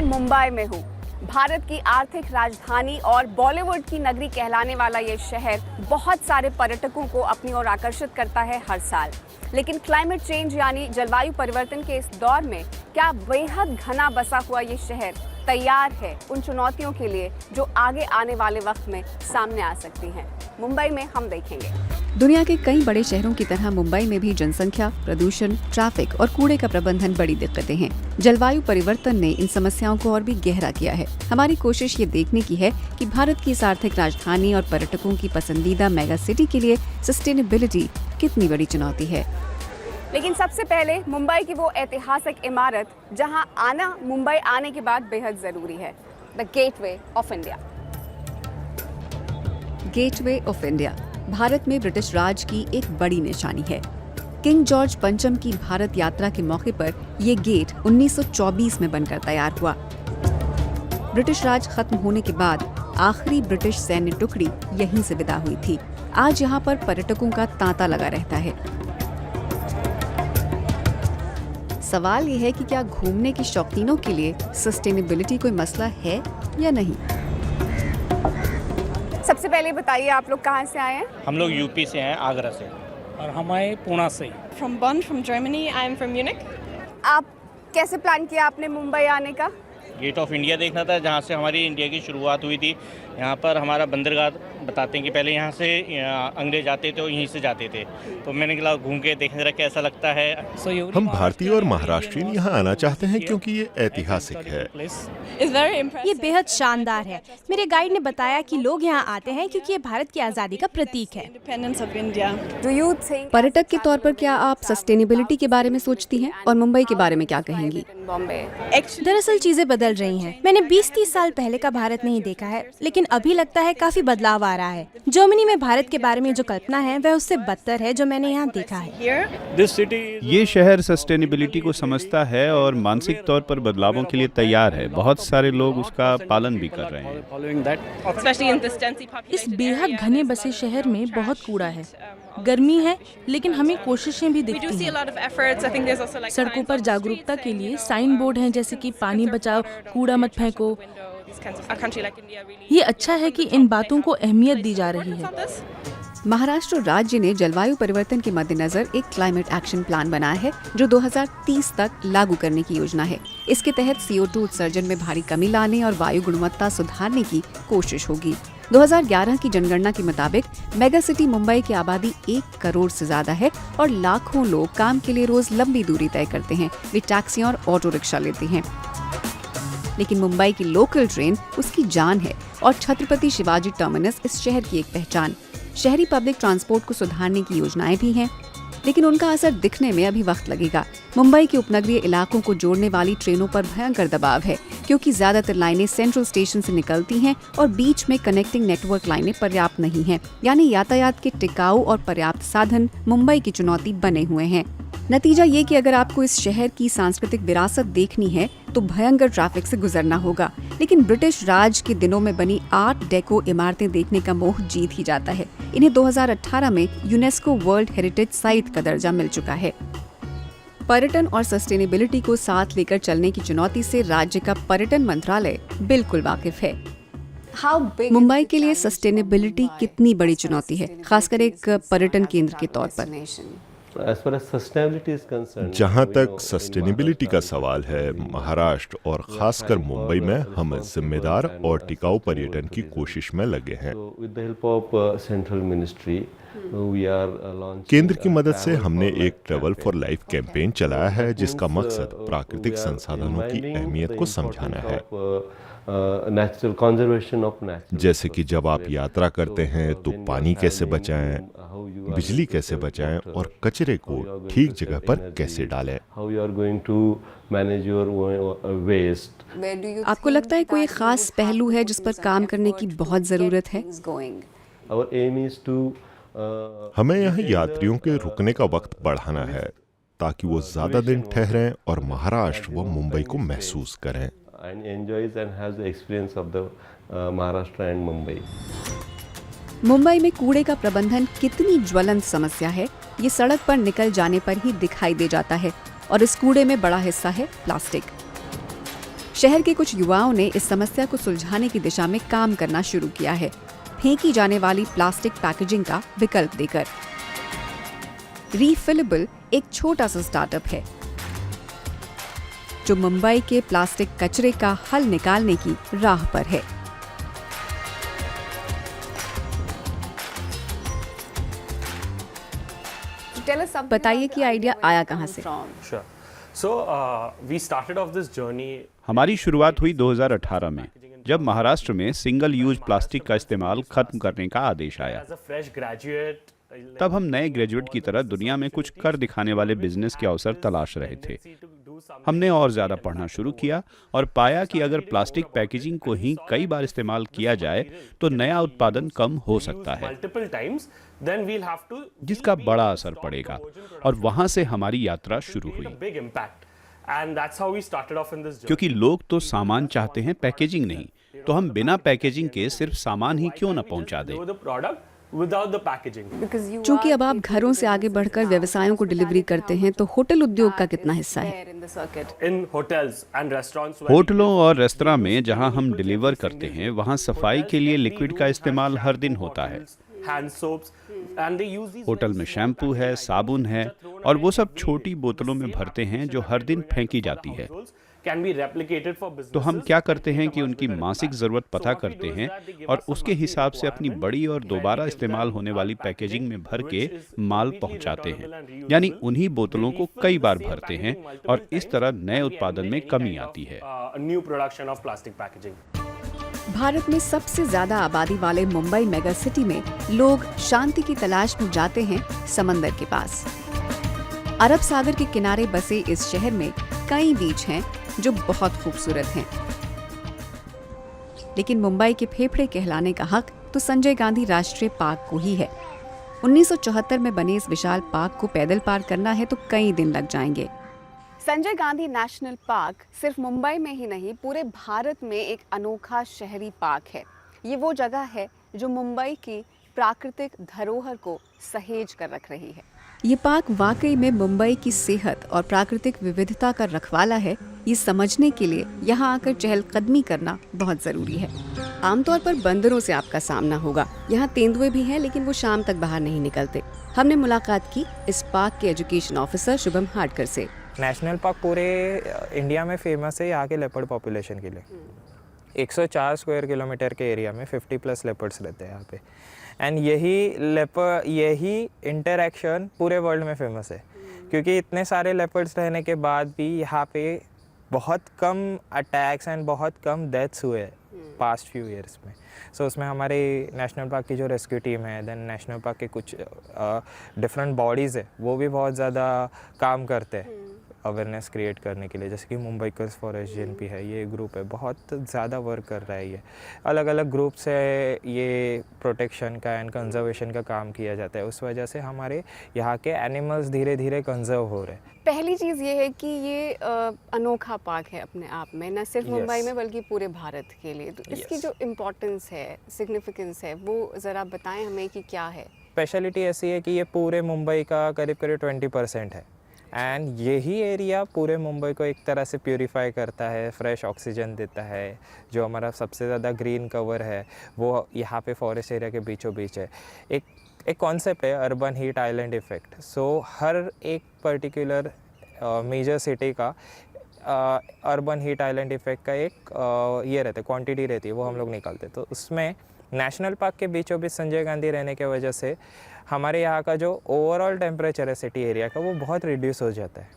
मैं मुंबई में हूँ। भारत की आर्थिक राजधानी और बॉलीवुड की नगरी कहलाने वाला ये शहर बहुत सारे पर्यटकों को अपनी ओर आकर्षित करता है हर साल। लेकिन क्लाइमेट चेंज यानी जलवायु परिवर्तन के इस दौर में क्या बेहद घना बसा हुआ ये शहर तैयार है उन चुनौतियों के लिए जो आगे आने वाले वक्त में सामने आ सकती हैं? मुंबई में हम देखेंगे। दुनिया के कई बड़े शहरों की तरह मुंबई में भी जनसंख्या, प्रदूषण, ट्रैफिक और कूड़े का प्रबंधन बड़ी दिक्कतें हैं। जलवायु परिवर्तन ने इन समस्याओं को और भी गहरा किया है। हमारी कोशिश ये देखने की है कि भारत की इस आर्थिक राजधानी और पर्यटकों की पसंदीदा मेगा सिटी के लिए सस्टेनेबिलिटी कितनी बड़ी चुनौती है। लेकिन सबसे पहले मुंबई की वो ऐतिहासिक इमारत जहां आना मुंबई आने के बाद बेहद जरूरी है, the gateway of India. Gateway of India Bharat में ब्रिटिश राज की एक बड़ी निशानी है। किंग जॉर्ज पंचम की भारत यात्रा के मौके पर ये गेट 1924 में बनकर तैयार हुआ। ब्रिटिश राज खत्म होने के बाद आखिरी ब्रिटिश सैन्य टुकड़ी यहीं से विदा हुई थी। आज यहाँ पर पर्यटकों का तांता लगा रहता है। सवाल ये है कि क्या घूमने के शौकीनों के लिए सस्टेनेबिलिटी कोई मसला है या नहीं। सबसे पहले बताइए, आप लोग कहाँ से आए हैं? हम लोग यूपी से हैं, आगरा से। और हम आए पुणे से। From Bonn, from Germany. I am from Munich. आप कैसे प्लान किया आपने मुंबई आने का? गेट ऑफ इंडिया देखना था, जहाँ से हमारी इंडिया की शुरुआत हुई थी। यहाँ पर हमारा बंदरगाह बताते हैं कि पहले यहाँ से अंग्रेज आते थे और यहीं से जाते थे, तो मैंने कहा घूम के देखने जरा कैसा लगता है। हम भारतीय और महाराष्ट्रीयन यहाँ आना चाहते हैं क्योंकि ये ऐतिहासिक है। ये बेहद शानदार है। मेरे गाइड ने बताया कि लोग यहाँ आते हैं क्योंकि ये भारत की आज़ादी का प्रतीक है। पर्यटक के तौर पर क्या आप सस्टेनेबिलिटी के बारे में सोचती हैं और मुंबई के बारे में क्या कहेंगी? दरअसल चीजें बदल रही हैं। मैंने 20-30 साल पहले का भारत नहीं देखा है, लेकिन अभी लगता है काफी बदलाव आ रहा है। जर्मनी में भारत के बारे में जो कल्पना है वह उससे बदतर है जो मैंने यहाँ देखा है। ये शहर सस्टेनेबिलिटी को समझता है और मानसिक तौर पर बदलावों के लिए तैयार है। बहुत सारे लोग उसका पालन भी कर रहे हैं। इस बेहद घने बसे शहर में बहुत कूड़ा है। गर्मी है, लेकिन हमें कोशिशें भी दिखती हैं। सड़कों पर जागरूकता के लिए साइन बोर्ड हैं, जैसे कि पानी बचाओ, कूड़ा मत फेंको। ये अच्छा है कि इन बातों को अहमियत दी जा रही है। महाराष्ट्र राज्य ने जलवायु परिवर्तन के मद्देनजर एक क्लाइमेट एक्शन प्लान बनाया है जो 2030 तक लागू करने की योजना है। इसके तहत CO2 उत्सर्जन में भारी कमी लाने और वायु गुणवत्ता सुधारने की कोशिश होगी। 2011 की जनगणना के मुताबिक मेगा सिटी मुंबई की आबादी 1 करोड़ से ज्यादा है और लाखों लोग काम के लिए रोज लंबी दूरी तय करते हैं। वे टैक्सी और ऑटो रिक्शा लेते हैं, लेकिन मुंबई की लोकल ट्रेन उसकी जान है और छत्रपति शिवाजी टर्मिनस इस शहर की एक पहचान। शहरी पब्लिक ट्रांसपोर्ट को सुधारने की योजनाएं भी हैं, लेकिन उनका असर दिखने में अभी वक्त लगेगा। मुंबई के उपनगरीय इलाकों को जोड़ने वाली ट्रेनों पर भयंकर दबाव है, क्योंकि ज्यादातर लाइनें सेंट्रल स्टेशन से निकलती हैं और बीच में कनेक्टिंग नेटवर्क लाइनें पर्याप्त नहीं हैं। यानी यातायात के टिकाऊ और पर्याप्त साधन मुंबई की चुनौती बने हुए हैं। नतीजा ये कि अगर आपको इस शहर की सांस्कृतिक विरासत देखनी है तो भयंकर ट्रैफिक से गुजरना होगा। लेकिन ब्रिटिश राज के दिनों में बनी आर्ट डेको इमारतें देखने का मोह जीत ही जाता है। इन्हें 2018 में यूनेस्को वर्ल्ड हेरिटेज साइट का दर्जा मिल चुका है। पर्यटन और सस्टेनेबिलिटी को साथ लेकर चलने की चुनौती से राज्य का पर्यटन मंत्रालय बिल्कुल वाकिफ है। मुंबई के लिए सस्टेनेबिलिटी कितनी बड़ी चुनौती है, खासकर एक पर्यटन केंद्र के तौर पर। जहाँ तक सस्टेनेबिलिटी का सवाल है, महाराष्ट्र और खासकर मुंबई में हम जिम्मेदार और टिकाऊ पर्यटन की कोशिश में लगे हैं। केंद्र की मदद से हमने एक ट्रैवल फॉर लाइफ कैंपेन चलाया है, जिसका मकसद प्राकृतिक संसाधनों की अहमियत को समझाना है। जैसे कि जब आप यात्रा करते हैं तो पानी कैसे बचाएं, बिजली कैसे बचाएं और कचरे को ठीक जगह पर कैसे डालें। आपको लगता है कोई खास पहलू है जिस पर काम करने की बहुत जरूरत है? हमें यहाँ यात्रियों के रुकने का वक्त बढ़ाना है ताकि वो ज्यादा दिन ठहरें और महाराष्ट्र व मुंबई को महसूस करें। मुंबई में कूड़े का प्रबंधन कितनी ज्वलंत समस्या है, ये सड़क पर निकल जाने पर ही दिखाई दे जाता है। और इस कूड़े में बड़ा हिस्सा है प्लास्टिक। शहर के कुछ युवाओं ने इस समस्या को सुलझाने की दिशा में काम करना शुरू किया है, फेंकी जाने वाली प्लास्टिक पैकेजिंग का विकल्प देकर। रीफिलेबल एक छोटा सा स्टार्टअप है जो मुंबई के प्लास्टिक कचरे का हल निकालने की राह पर है। बताइए कि आइडिया आया कहां से? हमारी शुरुआत हुई 2018 में, जब महाराष्ट्र में सिंगल यूज प्लास्टिक का इस्तेमाल खत्म करने का आदेश आया। तब हम नए ग्रेजुएट की तरह दुनिया में कुछ कर दिखाने वाले बिजनेस के अवसर तलाश रहे थे। हमने और ज्यादा पढ़ना शुरू किया और पाया कि अगर प्लास्टिक पैकेजिंग को ही कई बार इस्तेमाल किया जाए तो नया उत्पादन कम हो सकता है, जिसका बड़ा असर पड़ेगा। और वहां से हमारी यात्रा शुरू हुई, क्योंकि लोग तो सामान चाहते हैं, पैकेजिंग नहीं। तो हम बिना पैकेजिंग के सिर्फ सामान ही क्यों न पहुंचा दें। चूंकि अब आप घरों से आगे बढ़कर व्यवसायों को डिलीवरी करते हैं, तो होटल उद्योग का कितना हिस्सा है? होटलों और रेस्तरां में जहां हम डिलीवर करते हैं, वहां सफाई के लिए लिक्विड का इस्तेमाल हर दिन होता है। होटल में शैम्पू है, साबुन है, और वो सब छोटी बोतलों में भरते हैं जो हर दिन फेंकी जाती है। तो हम क्या करते हैं कि उनकी मासिक जरूरत पता करते हैं और उसके हिसाब से अपनी बड़ी और दोबारा इस्तेमाल होने वाली पैकेजिंग में भर के माल पहुंचाते हैं। यानी उन्हीं बोतलों को कई बार भरते हैं और इस तरह नए उत्पादन में कमी आती है। भारत में सबसे ज्यादा आबादी वाले मुंबई मेगा सिटी में लोग शांति की तलाश में जाते हैं समंदर के पास। अरब सागर के किनारे बसे इस शहर में कई बीच हैं जो बहुत खूबसूरत हैं। लेकिन मुंबई के फेफड़े कहलाने का हक तो संजय गांधी राष्ट्रीय पार्क को ही है। 1974 में बने इस विशाल पार्क को पैदल पार करना है तो कई दिन लग जाएंगे। संजय गांधी नेशनल पार्क सिर्फ मुंबई में ही नहीं, पूरे भारत में एक अनोखा शहरी पार्क है। ये वो जगह है जो मुंबई की प्राकृतिक धरोहर को सहेज कर रख रही है। ये पार्क वाकई में मुंबई की सेहत और प्राकृतिक विविधता का रखवाला है। ये समझने के लिए यहाँ आकर चहलकदमी करना बहुत जरूरी है। आमतौर पर बंदरों से आपका सामना होगा। यहाँ तेंदुए भी हैं, लेकिन वो शाम तक बाहर नहीं निकलते। हमने मुलाकात की इस पार्क के एजुकेशन ऑफिसर शुभम हाडकर से। नेशनल पार्क पूरे इंडिया में फेमस है यहाँ के लेपर्ड पॉपुलेशन के लिए। 104 स्क्वायर किलोमीटर के एरिया में 50+ लेपर्ड्स रहते हैं यहाँ पे। एंड यही इंटरैक्शन पूरे वर्ल्ड में फेमस है, क्योंकि इतने सारे लेपर्ड्स रहने के बाद भी यहाँ पे बहुत कम अटैक्स एंड बहुत कम डेथ्स हुए पास्ट फ्यू ईयर्स में। सो उसमें हमारे नेशनल पार्क की जो रेस्क्यू टीम है, देन नेशनल पार्क के कुछ डिफरेंट बॉडीज़ है, वो भी बहुत ज़्यादा काम करते हैं अवेयरनेस क्रिएट करने के लिए। जैसे कि मुंबईकर्स फॉर एसजीएनपी है, ये ग्रुप है, बहुत ज़्यादा वर्क कर रहा है। ये अलग अलग ग्रुप से ये प्रोटेक्शन का एंड कंजर्वेशन का काम किया जाता है। उस वजह से हमारे यहाँ के एनिमल्स धीरे धीरे कंजर्व हो रहे हैं। पहली चीज़ ये है कि ये अनोखा पार्क है अपने आप में, न सिर्फ मुंबई में बल्कि पूरे भारत के लिए। तो इसकी जो इम्पोर्टेंस है, सिग्निफिकेंस है, वो ज़रा बताएं हमें कि क्या है। स्पेशलिटी ऐसी है कि ये पूरे मुंबई का करीब 20% है। एंड यही एरिया पूरे मुंबई को एक तरह से प्यूरिफाई करता है, फ्रेश ऑक्सीजन देता है। जो हमारा सबसे ज़्यादा ग्रीन कवर है वो यहाँ पे फॉरेस्ट एरिया के बीचों बीच है। एक कॉन्सेप्ट है अर्बन हीट आइलैंड इफ़ेक्ट। सो हर एक पर्टिकुलर मेजर सिटी का अर्बन हीट आइलैंड इफ़ेक्ट का एक ये रहता है, क्वांटिटी रहती है, वो हम लोग निकालते। तो उसमें नेशनल पार्क के बीचों बीच संजय गांधी रहने की वजह से हमारे यहाँ का जो ओवरऑल टेम्परेचर है सिटी एरिया का, वो बहुत रिड्यूस हो जाता है।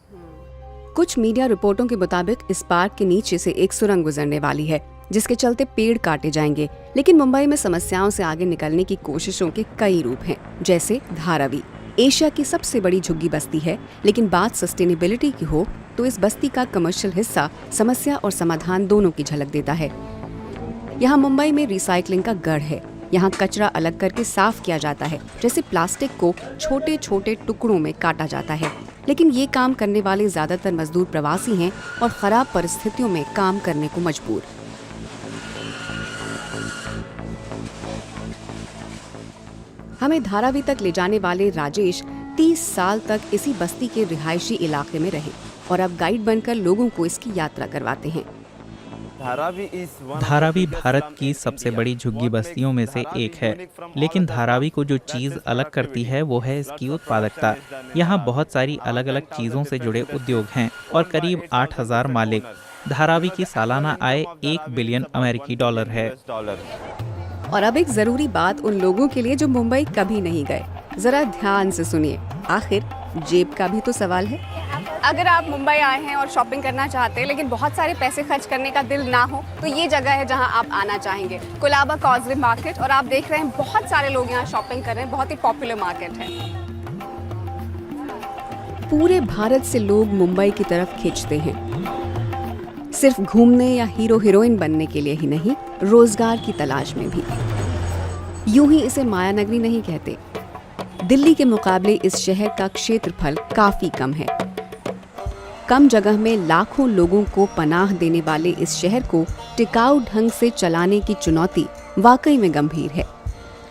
कुछ मीडिया रिपोर्टों के मुताबिक इस पार्क के नीचे से एक सुरंग गुजरने वाली है, जिसके चलते पेड़ काटे जाएंगे। लेकिन मुंबई में समस्याओं से आगे निकलने की कोशिशों के कई रूप हैं, जैसे धारावी। एशिया की सबसे बड़ी झुग्गी बस्ती है, लेकिन बात सस्टेनेबिलिटी की हो तो इस बस्ती का कमर्शियल हिस्सा समस्या और समाधान दोनों की झलक देता है। यहाँ मुंबई में रिसाइकलिंग का गढ़ है। यहाँ कचरा अलग करके साफ किया जाता है, जैसे प्लास्टिक को छोटे छोटे टुकड़ों में काटा जाता है। लेकिन ये काम करने वाले ज्यादातर मजदूर प्रवासी हैं और खराब परिस्थितियों में काम करने को मजबूर। हमें धारावी तक ले जाने वाले राजेश 30 साल तक इसी बस्ती के रिहायशी इलाके में रहे और अब गाइड बनकर लोगों को इसकी यात्रा करवाते हैं। धारावी भारत की सबसे बड़ी झुग्गी बस्तियों में से एक है, लेकिन धारावी को जो चीज़ अलग करती है वो है इसकी उत्पादकता। यहाँ बहुत सारी अलग अलग चीज़ों से जुड़े उद्योग हैं और करीब 8,000 मालिक। धारावी की सालाना आय 1 बिलियन अमेरिकी डॉलर है। और अब एक जरूरी बात उन लोगों के लिए जो मुंबई कभी नहीं गए, जरा ध्यान से सुनिए, आखिर जेब का भी तो सवाल है। अगर आप मुंबई आए हैं और शॉपिंग करना चाहते हैं लेकिन बहुत सारे पैसे खर्च करने का दिल ना हो, तो ये जगह है जहां आप आना चाहेंगे, कोलाबा कॉजवे मार्केट। और आप देख रहे हैं बहुत सारे लोग यहाँ शॉपिंग कर रहे हैं, बहुत ही पॉपुलर मार्केट है। पूरे भारत से लोग मुंबई की तरफ खींचते हैं, सिर्फ घूमने या हीरो हीरोइन बनने के लिए ही नहीं, रोजगार की तलाश में भी। यूं ही इसे माया नगरी नहीं कहते। दिल्ली के मुकाबले इस शहर का क्षेत्रफल काफी कम है। कम जगह में लाखों लोगों को पनाह देने वाले इस शहर को टिकाऊ ढंग से चलाने की चुनौती वाकई में गंभीर है।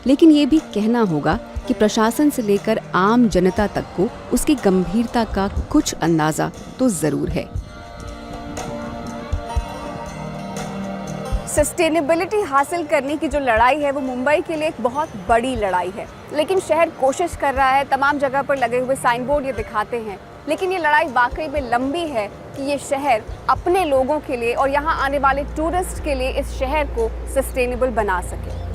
लेकिन ये भी कहना होगा कि प्रशासन से लेकर आम जनता तक को उसकी गंभीरता का कुछ अंदाजा तो जरूर है। सस्टेनेबिलिटी हासिल करने की जो लड़ाई है वो मुंबई के लिए एक बहुत बड़ी लड़ाई है, लेकिन शहर कोशिश कर रहा है। तमाम जगह पर लगे हुए साइन बोर्ड ये दिखाते हैं, लेकिन ये लड़ाई वाकई में लंबी है कि ये शहर अपने लोगों के लिए और यहाँ आने वाले टूरिस्ट के लिए इस शहर को सस्टेनेबल बना सके।